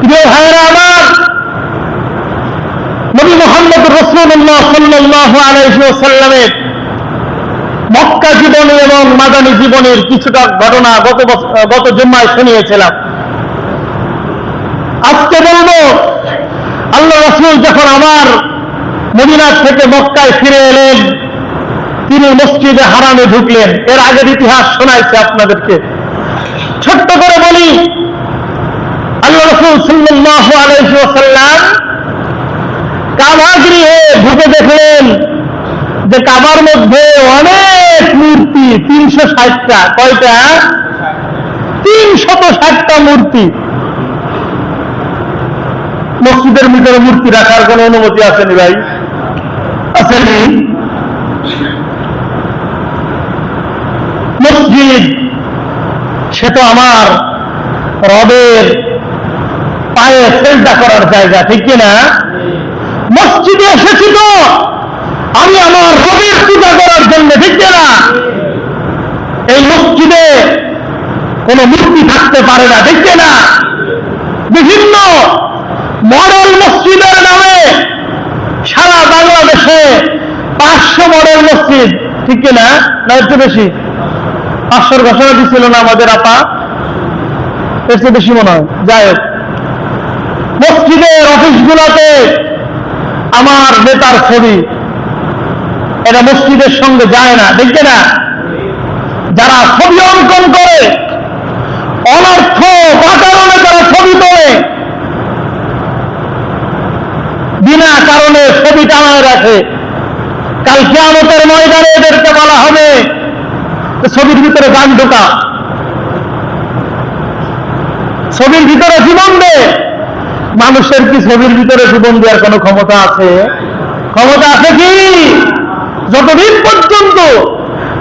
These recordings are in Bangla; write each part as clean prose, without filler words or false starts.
প্রিয় ভাইয়েরা আমার, নবী মুহাম্মদ রাসূলুল্লাহ সাল্লাল্লাহু আলাইহি ওয়াসাল্লামের মক্কা জীবনী এবং মাদানী জীবনের কিছুটা ঘটনা গত জুম্মায় শুনিয়েছিলাম। আজকে বলবো, আল্লাহ রাসূল যখন আমার মদিনা থেকে মক্কায় ফিরে এলেন, তিনি মসজিদে হারামে ঢুকলেন। এর আগের ইতিহাস শোনাইছে আপনাদেরকে, ছোট্ট করে বলি। আল্লাহ রাসূল সাল্লাল্লাহু আলাইহি ওয়াসাল্লাম কাবা গৃহে ঢুকে দেখলেন যে কাবার মধ্যে অনেক মূর্তি, 360টা। কয়টা? 360টা মূর্তি। মসজিদের ভিতরে মূর্তি রাখার কোন অনুমতি আসেনি ভাই? আসেনি। মসজিদ সে তো আমার রবের পায়ে সেজদা করার জায়গা, ঠিক কিনা? মসজিদে এসেছি তো আমি আমার রবের পূজা করার জন্য, ঠিক কিনা? এই মসজিদে কোন মূর্তি থাকতে পারে না, ঠিক কিনা? বিভিন্ন মডেল মসজিদের নামে সারা বাংলাদেশে 500 মডেল মসজিদ, ঠিক কিনা? না একটু বেশি? 500 ঘোষণা দিচ্ছিল না আমাদের আপা? এর চেয়ে বেশি মনে হয়। যাই হোক, মসজিদের অফিসগুলোতে আমার নেতার ছবি, এটা মসজিদের সঙ্গে যায় না, দেখবে না? যারা ছবি অঙ্কন করে, অনর্থ বা কারণে যারা ছবি তোলে, বিনা কারণে ছবি টানায় রাখে, কাল কিয়ামতের ময়দানে এদেরকে বলা হবে ছবির ভিতরে গান ঢোকা, ছবির ভিতরে জীবন দে। মানুষের কি ছবির ভিতরে জীবন দেওয়ার কোন ক্ষমতা আছে? ক্ষমতা আছে কি? যতদিন পর্যন্ত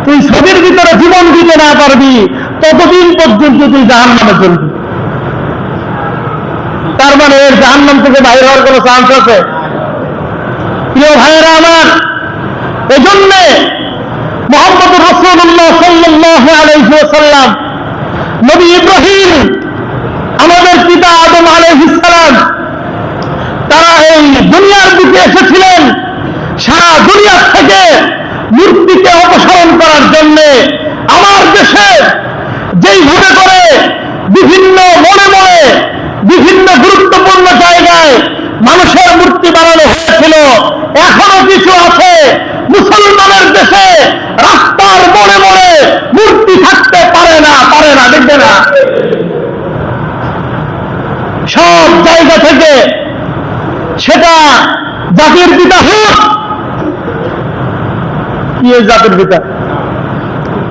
তুই ছবির ভিতরে জীবন দিতে না পারবি, ততদিন পর্যন্ত তুই জাহান্নামে চলবি। তার মানে এর জাহান্নাম থেকে বাইরে হওয়ার কোন চান্স আছে? প্রিয় ভাইয়েরা আমার, এজন্য মুহাম্মদ রাসূলুল্লাহ সাল্লাল্লাহু আলাইহি ওয়াসাল্লাম, নবী ইব্রাহিম, আমাদের পিতা আদম আলাইহিস সালাম, তারা এই দুনিয়ার দিকে এসেছিলেন সারা দুনিয়া থেকে মূর্তিকে অপসারণ করার জন্য। আমার দেশে যেইভাবে করে বিভিন্ন মনে মনে বিভিন্ন গুরুত্বপূর্ণ জায়গায় মানুষের মূর্তি বানানো হয়েছিল, এখনো কিছু আছে মুসলমানের দেশে রাস্তার মনে মনে মূর্তি থাকতে পারে না, দেখবে না? সব জায়গা থেকে, সেটা জাতির পিতা হোক, কি জাতির পিতা,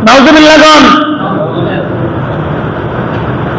নাউজুবিল্লাহ,